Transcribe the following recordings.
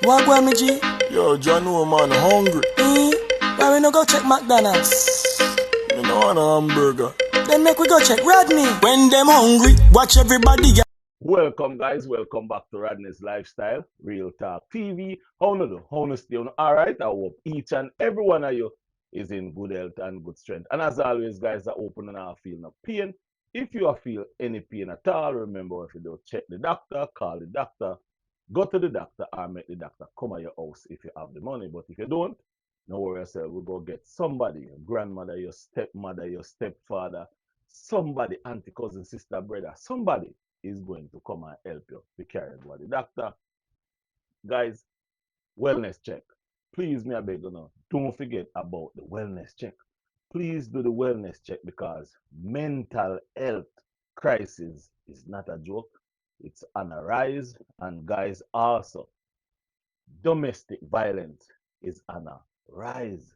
What go me G? Yo, John, no man, hungry. Why we no go check McDonald's? Me no want a hamburger. Then make we go check Rodney. When them hungry, watch everybody. Welcome, guys. Welcome back to Rodney's Lifestyle, Real Talk TV. How no do? How no stay on? All right. I hope each and every one of you is in good health and good strength. And as always, guys, are open and are feeling no pain. If you are feel any pain at all, remember if you don't check the doctor, call the doctor, go to the doctor, or make the doctor come at your house if you have the money. But if you don't, no worry yourself. We'll go get somebody, your grandmother, your stepmother, your stepfather, somebody, auntie, cousin, sister, brother, somebody is going to come and help you to carry the doctor. Guys, wellness check. Please, me I beg you now, don't forget about the wellness check. Please do the wellness check because mental health crisis is not a joke. It's on a rise. And guys, also, domestic violence is on a rise.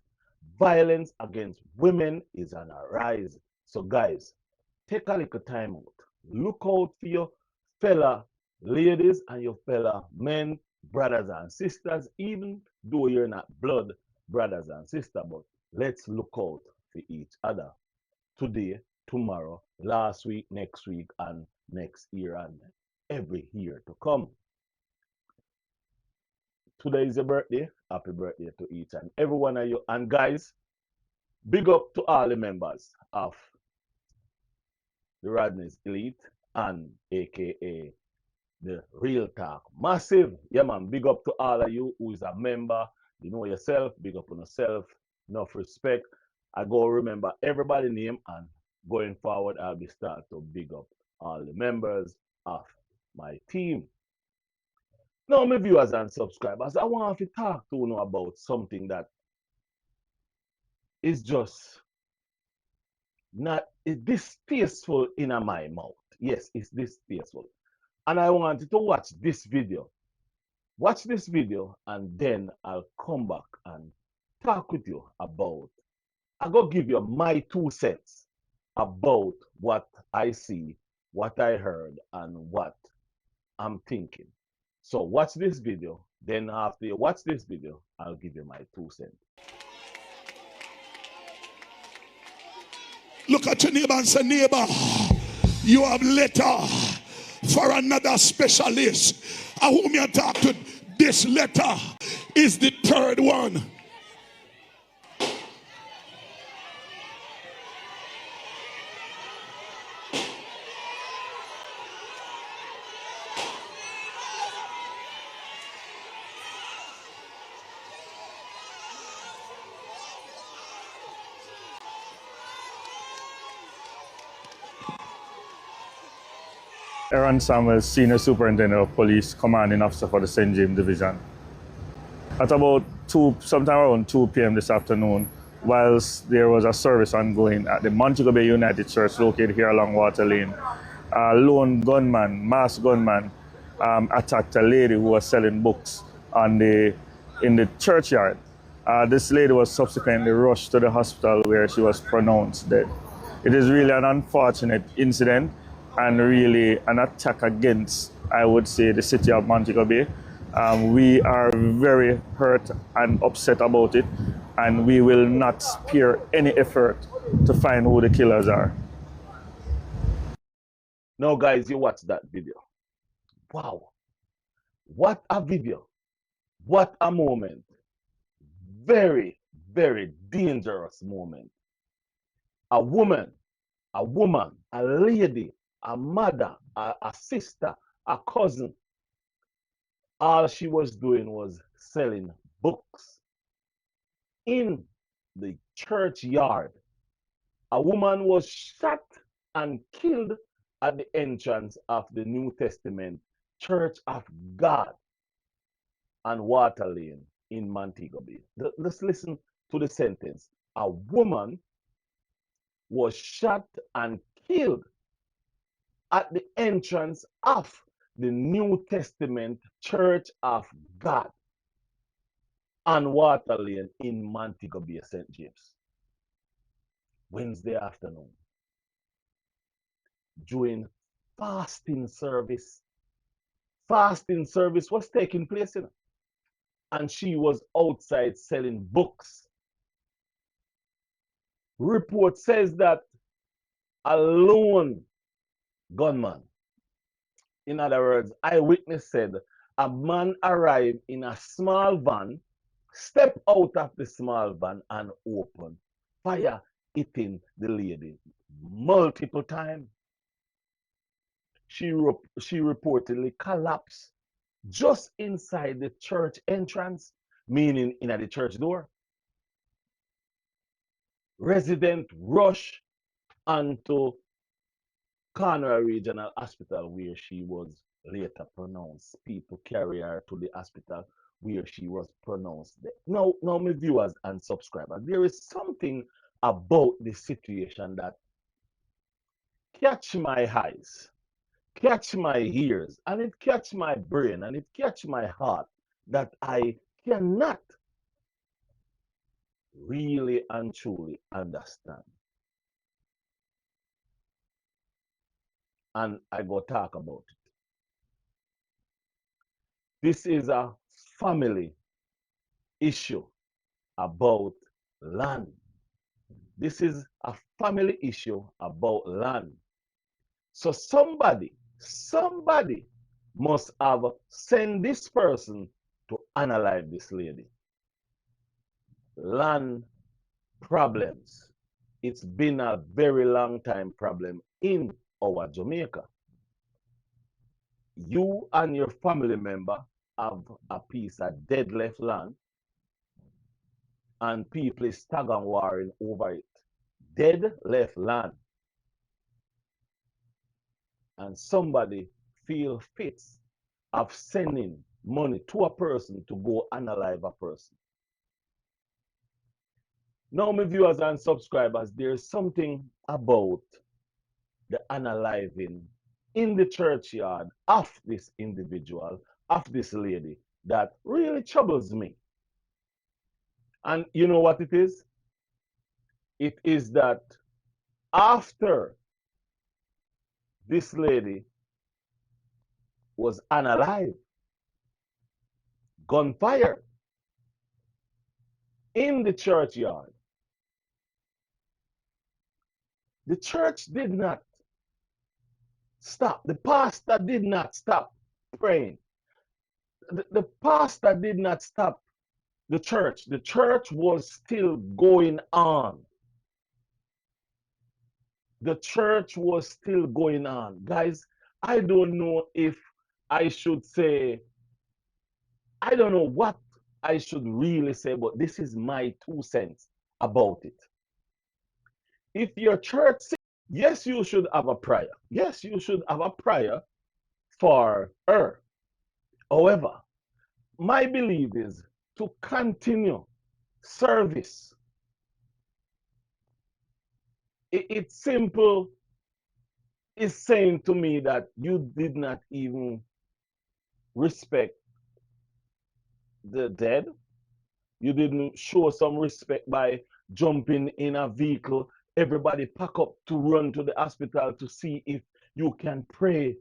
Violence against women is on a rise. So guys, take a little time out. Look out for your fella ladies and your fella men, brothers and sisters, even though you're not blood brothers and sisters, but let's look out for each other. Today, tomorrow, last week, and next year, and every year to come. Today is your birthday. Happy birthday to each and every one of you. And guys, big up to all the members of the Rodney's Elite and aka the Real Talk Massive. Yeah, man, big up to all of you who is a member. You know yourself, big up on yourself, enough respect. I go remember everybody name, and going forward, I'll be start to big up all the members of my team. Now, my viewers and subscribers, I want to talk to you about something that is just not distasteful in my mouth. Yes, it's distasteful. And I want you to watch this video. Watch this video, and then I'll come back and talk with you about, I'll go give you my 2 cents about what I see, what I heard, and what I'm thinking. So watch this video. Then after you watch this video, I'll give you my 2 cents. Look at your neighbor and say, neighbor, you have letter for another specialist. I whom you talk to, this letter is the third one. Aaron Samuels, Senior Superintendent of Police, Commanding Officer for the St. James Division. At about sometime around 2 p.m. this afternoon, whilst there was a service ongoing at the Montego Bay United Church located here along Water Lane, a lone gunman, masked gunman, attacked a lady who was selling books in the churchyard. This lady was subsequently rushed to the hospital where she was pronounced dead. It is really an unfortunate incident and really an attack against, I would say, the city of Montego Bay. We are very hurt and upset about it, and we will not spare any effort to find who the killers are. Now, guys, you watch that video. Wow. What a video. What a moment. Very, very dangerous moment. A woman, a lady, a mother, a sister, a cousin. All she was doing was selling books in the churchyard. A woman was shot and killed at the entrance of the New Testament Church of God on Water Lane in Montego Bay. Let's listen to the sentence. A woman was shot and killed at the entrance of the New Testament Church of God on Water Lane in Montego Bay, St. James. Wednesday afternoon, during fasting service. Fasting service was taking place, and she was outside selling books. Report says that a lone gunman, in other words, eyewitness said a man arrived in a small van, stepped out of the small van and opened fire, hitting the lady multiple times. She reportedly collapsed just inside the church entrance, meaning in at the church door. Residents rushed onto Conroy Regional Hospital where she was later pronounced. People carry her to the hospital where she was pronounced dead. Now, my viewers and subscribers, there is something about this situation that catch my eyes, catch my ears, and it catch my brain, and it catch my heart that I cannot really and truly understand. And I go talk about it. This is a family issue about land. This is a family issue about land. So somebody must have sent this person to analyze this lady. Land problems. It's been a very long time problem in our Jamaica. You and your family member have a piece of dead left land and people is tag and warring over it. Dead left land. And somebody feel fit of sending money to a person to go analyze a person. Now, my viewers and subscribers, there's something about the analyzing in the churchyard of this individual, of this lady, that really troubles me. And you know what it is? It is that after this lady was unalive, gunfire in the churchyard, the church did not stop. The pastor did not stop praying. The pastor did not stop the church. The church was still going on. The church was still going on. Guys, I don't know if I should say, I don't know what I should really say, but this is my 2 cents about it. If your church, yes, you should have a prayer. Yes, you should have a prayer for her. However, my belief is to continue service. It's simple. It's saying to me that you did not even respect the dead. You didn't show some respect by jumping in a vehicle. Everybody pack up to run to the hospital to see if you can pray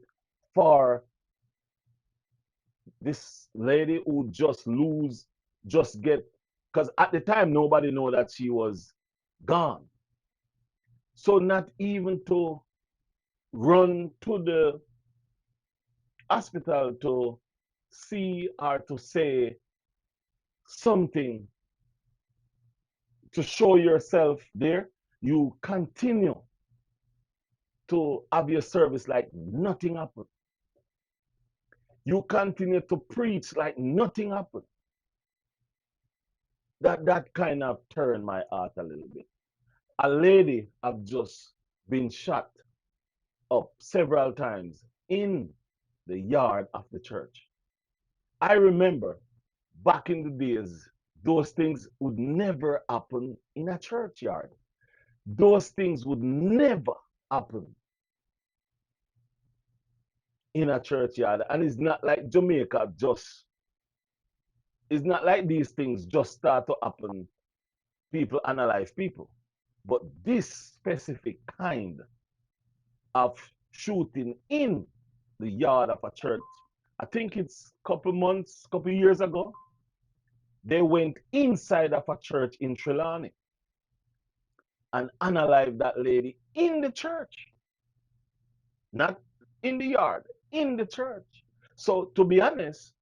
for this lady who just get, because at the time nobody know that she was gone. So not even to run to the hospital to see or to say something to show yourself there, you continue to have your service like nothing happened. You continue to preach like nothing happened. That kind of turned my heart a little bit. A lady have just been shot up several times in the yard of the church. I remember back in the days, those things would never happen in a churchyard. Those things would never happen in a churchyard. And it's not like Jamaica just, it's not like these things just start to happen, people analyze people. But this specific kind of shooting in the yard of a church, I think it's a couple months, couple years ago, They went inside of a church in Trelawney and unalived that lady in the church, not in the yard, in the church. So, to be honest,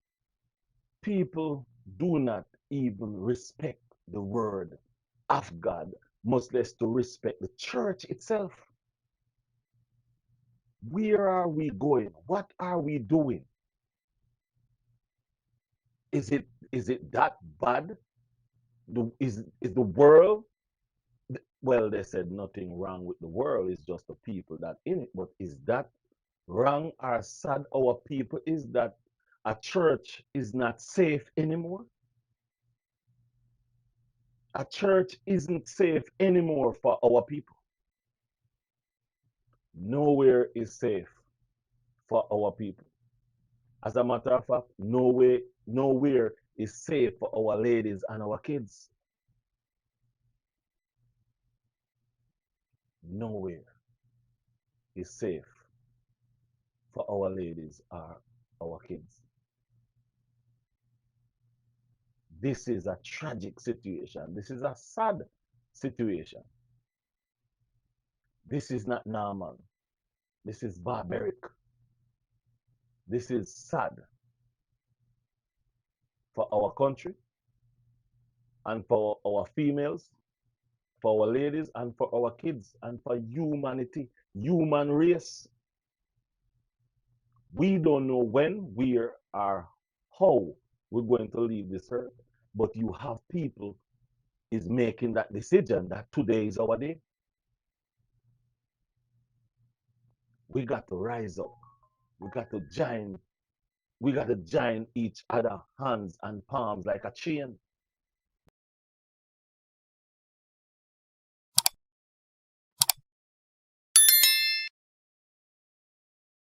people do not even respect the word of God, much less to respect the church itself. Where are we going? What are we doing? Is it that bad? Is the world, well, they said nothing wrong with the world, it's just the people that in it. But is that wrong or sad our people is that a church is not safe anymore? A church isn't safe anymore for our people. Nowhere is safe for our people. As a matter of fact, nowhere is safe for our ladies and our kids. Nowhere is safe for our ladies or our kids. This is a tragic situation. This is a sad situation. This is not normal. This is barbaric. This is sad for our country and for our females, for our ladies, and for our kids, and for humanity, human race. We don't know when, where, or how we're going to leave this earth, but you have people is making that decision that today is our day. We got to rise up. We got to join. We got to join each other hands and palms like a chain.